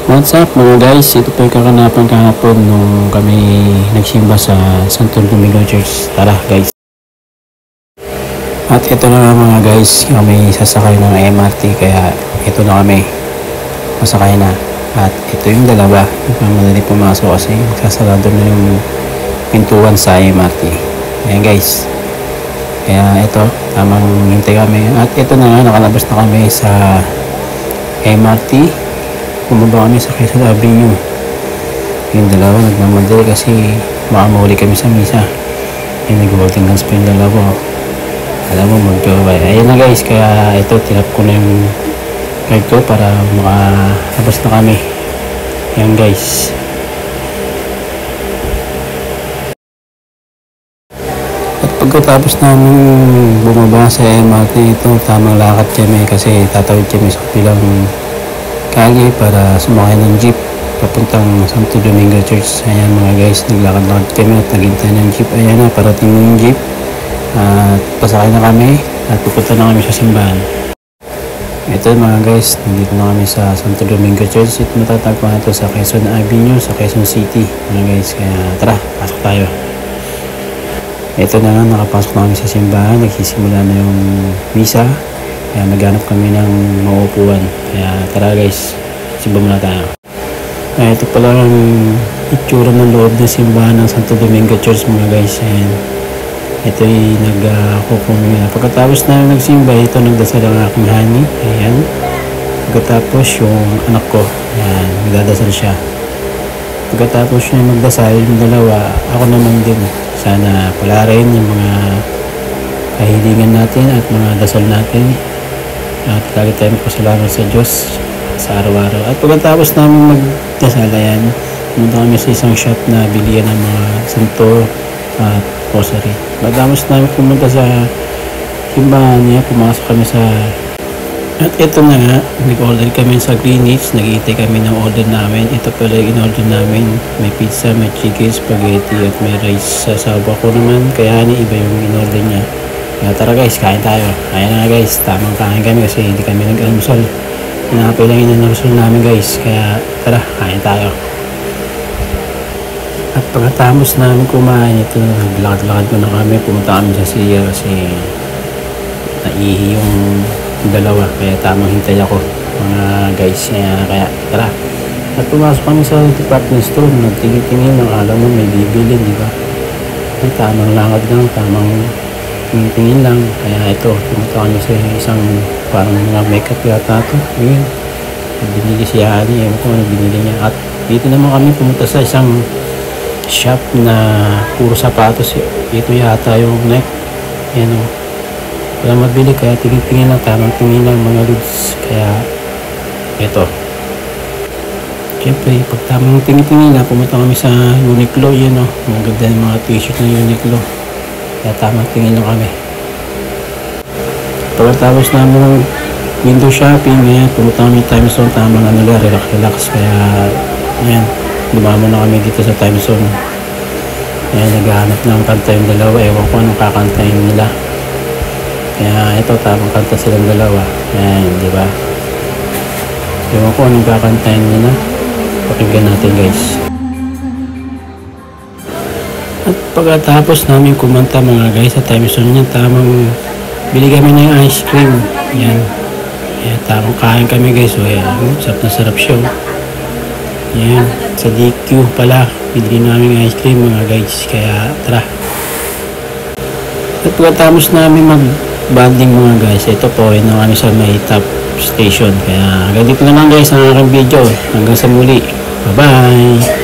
What's up mga guys? Ito po yung kakanapan kahapon nung kami nagsimba sa Santo Domingo Church. Tara guys. At ito na nga mga guys, kami sasakay ng MRT kaya ito na kami. Masakay na. At ito yung dalawa. Madali pumasok kasi sasarado na yung pintuan sa MRT. Ayan guys. Kaya ito, tamang hintay kami. At ito na nga, nakalabas na kami sa MRT. Bumaba kami sa Quezon Avenue. Yung dalawa nagmamadali kasi makamuli kami sa misa. Yung nag-holding hands pa yung dalawa. Alam mo, mag-gaway. Ayan na guys, kaya ito tinap ko na yung card ko para makalabas na kami. Ayan guys. At pagkatapos namin bumaba sa MRT ito, tamang lakad kami kasi tatawid kami sa kabilang kali para sumakay ng jeep papuntang Santo Domingo Church. Ayan mga guys, naglakad-lakad kami at naghintay ng jeep. Ayan na, parating yung jeep at pasakay na kami at pupunta na kami sa simbahan. Ito mga guys, nandito na kami sa Santo Domingo Church. Ito matatagpuan ito sa Quezon Avenue, sa Quezon City mga guys. Kaya tara, pasok tayo. Ito na nga, nakapasok na kami sa simbahan. Nagsisimula na yung misa. Kaya naghanap kami ng maupuan. Kaya tara guys, simba muna tayo. Ito pala ang itsura ng loob ng simbahan ng Santo Domingo Church mga guys. Ayan. Ito ay nagkukumin na. Pagkatapos na nagsimba, ito nagdasal ang aking honey. Ayan. Pagkatapos yung anak ko, ayan, nagdadasal siya. Pagkatapos niya magdasal, yung dalawa, ako naman din. Sana palarin yung mga kahilingan natin at mga dasal natin. At lagi tayong pasalamat sa Diyos sa araw-araw. At pagkatapos namin magdasal, ayan, pumunta kami sa isang shop na bilihan ng mga santo at rosary. Pagkatapos namin pumunta sa simbahan niya, pumasok kami sa... At ito na nga, nag-order kami sa Greenwich, nag-iitay kami ng order namin. Ito pala yung in-order namin. May pizza, may chicken, spaghetti, at may rice. Sa asawa ko naman, kaya iba yung in-order niya. Kaya tara guys, kain tayo. Ayan na guys, tamang kain kami kasi hindi kami nag-almusal. Hinahapay lang yung almusal namin guys. Kaya tara, kain tayo. At pagkatapos namin kumain, ito, naglakad-lakad ko na kami. Pumunta kami sa siya kasi naihi yung dalawa. Kaya tamang hintay ako mga guys. Kaya tara. At pumasok kami sa department store. Nagtingin-tingin ng alam mo may bibili, di ba? Ay, tamang lakad lang, tamang tingin lang. Kaya ito, pumunta kami sa isang parang mga makeup yata ito. Ayun, binili siya Ali. Ewan ko ano binili niya. At dito naman kami pumunta sa isang shop na puro sapatos. Ito yata yung neck. Ayan o. Wala mabili kaya tingin-tingin lang. Tamang tingin lang mga lods. Kaya ito. Siyempre, pag tamang tingin-tingin na, pumunta kami sa Uniqlo. Yan o. Mga ganda ng mga t-shirt ng Uniqlo. Kaya tamang tingin lang kami. Pagkatapos namin ng window shopping, ngayon, pumunta kami Time Zone, tamang relax. Kaya, ayan, dumamo na kami dito sa Time Zone. Ayan, naghahanap ng kanta yung dalawa. Ewan ko anong kakantahin nila. Kaya, ito, tamang kanta silang dalawa. Ayan, di ba? Ewan ko anong kakantahin nila. Pakinggan natin, guys. At pagkatapos namin kumanta mga guys sa Time Zone niya, tamang bili kami ng ice cream. Yan. Yan, tamang kain kami guys. So, yan. Sarap na sarap siya. Yan. Sa DQ pala, bili namin ice cream mga guys. Kaya tara. At pagkatapos namin mag-banding mga guys, ito po ay na kami sa may top station. Kaya hanggang dito na lang guys ang aking video. Hanggang sa muli. Bye-bye!